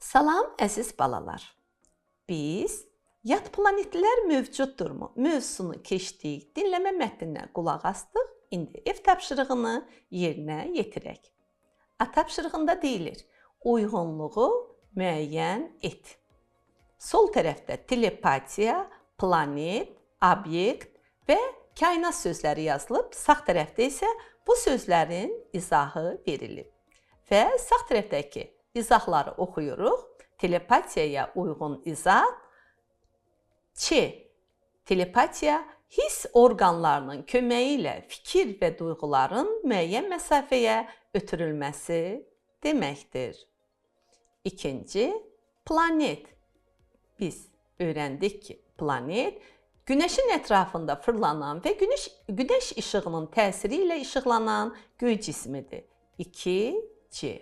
Salam əziz balalar. Biz yad planetlər mövcuddurmu mövzusunu keçdik, dinləmə mətninə qulaq asdıq. İndi ev tapşırığını yerinə yetirək. A tapşırığında deyilir: uyğunluğu müəyyən et. Sol tərəfdə telepatiya, planet, obyekt və kainat sözləri yazılıb, sağ tərəfdə isə bu sözlərin izahı verilib. Və sağ tərəfdəki izahları oxuyuruq. Telepatiyaya uyğun izah. Telepatiya hiss orqanlarının köməyi ilə fikir və duyğuların müəyyən məsafəyə ötürülməsi deməkdir. İkinci, planet. Biz öyrəndik ki, planet Günəşin ətrafında fırlanan və Günəş işığının təsiri ilə işıqlanan göy cismidir. 2C.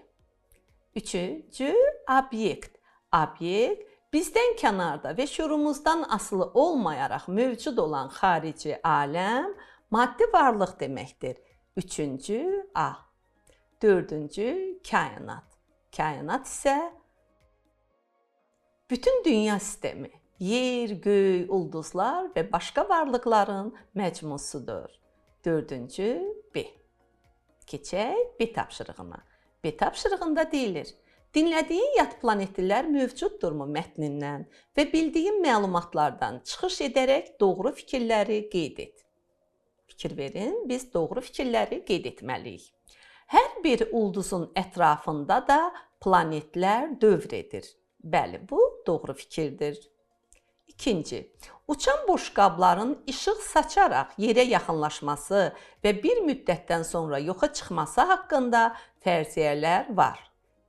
Üçüncü, obyekt. Obyekt bizdən kənarda və şuurumuzdan asılı olmayaraq mövcud olan xarici aləm, maddi varlıq deməkdir. Üçüncü, A. Dördüncü, kainat. Kainat isə bütün dünya sistemi, yer, göy, ulduzlar və başqa varlıqların məcmusudur. Dördüncü, B. Keçək B tapşırığına. B tapşırığında deyilir: dinlədiyin yad planetlilər mövcuddurmu mətnindən və bildiyin məlumatlardan çıxış edərək doğru fikirləri qeyd et. Fikir verin, biz doğru fikirləri qeyd etməliyik. Hər bir ulduzun ətrafında da planetlər dövr edir. Bəli, bu doğru fikirdir. İkinci, uçan boşqabların işıq saçaraq yerə yaxınlaşması və bir müddətdən sonra yoxa çıxması haqqında fərziyyələr var.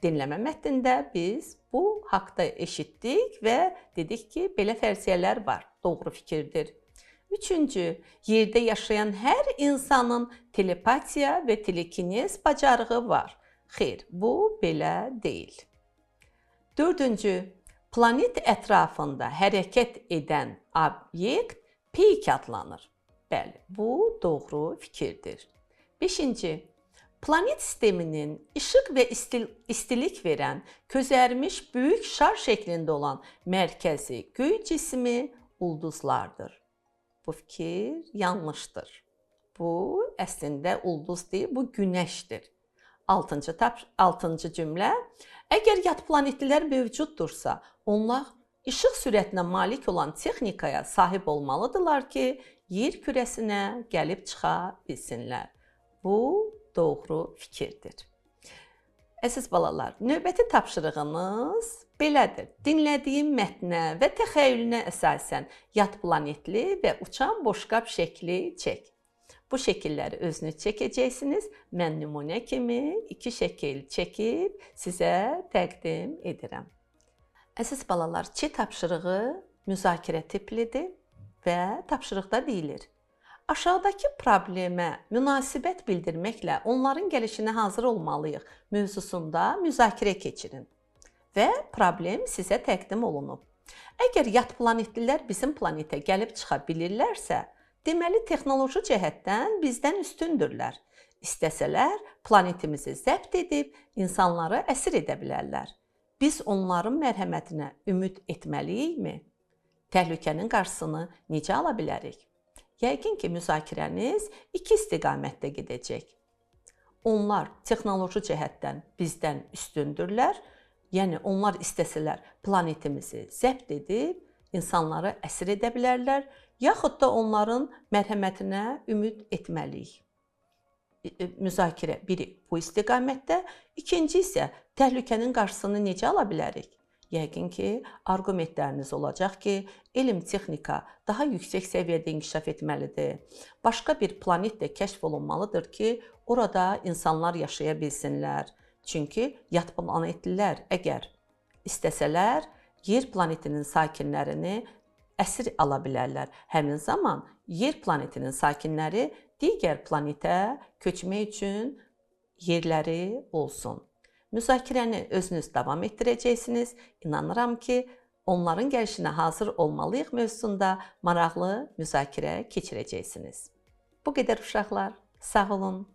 Dinləmə mətnində biz bu haqda eşitdik və dedik ki, belə fərziyyələr var. Doğru fikirdir. Üçüncü, yerdə yaşayan hər insanın telepatiya və telekinez bacarığı var. Xeyr, bu belə deyil. Dördüncü, planet ətrafında hərəkət edən obyekt peyk adlanır. Bəli, bu doğru fikirdir. Beşinci, planet sisteminin işıq və istilik verən, közərmiş böyük şar şəklində olan mərkəzi göy cismi ulduzlardır. Bu fikir yanlışdır. Bu əslində ulduz deyil, bu günəşdir. Altıncı cümlə. Əgər yad planetlilər mövcuddursa, onlar işıq sürətinə malik olan texnikaya sahib olmalıdırlar ki, yer kürəsinə gəlib çıxa bilsinlər. Bu doğru fikirdir. Əziz balalar, növbəti tapşırığınız belədir. Dinlədiyin mətnə və təxəyyülünə əsasən yad planetli və uçan boşqab şəkli çək. Bu şəkilləri özünüz çəkəcəksiniz. Mən nümunə kimi 2 şəkil çəkib sizə təqdim edirəm. Əziz balalar, C tapşırığı müzakirə tiplidir və tapşırıqda deyilir: aşağıdakı problemə münasibət bildirməklə onların gəlişinə hazır olmalıyıq mövzusunda müzakirə keçirin və problem sizə təqdim olunub. Əgər yad planetlilər bizim planetə gəlib çıxa bilirlərsə, deməli texnoloji cəhətdən bizdən üstündürlər. İstəsələr planetimizi zəbt edib insanları əsir edə bilərlər. Biz onların mərhəmətinə ümid etməliyikmi? Təhlükənin qarşısını necə ala bilərik? Yəqin ki, müzakirəniz 2 istiqamətdə gedəcək. Onlar texnoloji cəhətdən bizdən üstündürlər. Yəni, onlar istəsələr planetimizi zəbt edib insanları əsir edə bilərlər, yaxud da onların mərhəmətinə ümid etməliyik. Müzakirə biri bu istiqamətdə, ikinci isə təhlükənin qarşısını necə ala bilərik? Yəqin ki, arqumentləriniz olacaq ki, elm, texnika daha yüksək səviyyədə inkişaf etməlidir. Başqa bir planet də kəşf olunmalıdır ki, orada insanlar yaşaya bilsinlər. Çünki yad planetlilər əgər istəsələr, yer planetinin sakinlərini əsir ala bilərlər. Həmin zaman yer planetinin sakinləri digər planetə köçmək üçün yerləri olsun. Müzakirəni özünüz davam etdirəcəksiniz. İnanıram ki, onların gəlişinə hazır olmalıyıq mövzusunda maraqlı müzakirə keçirəcəksiniz. Bu qədər uşaqlar. Sağ olun.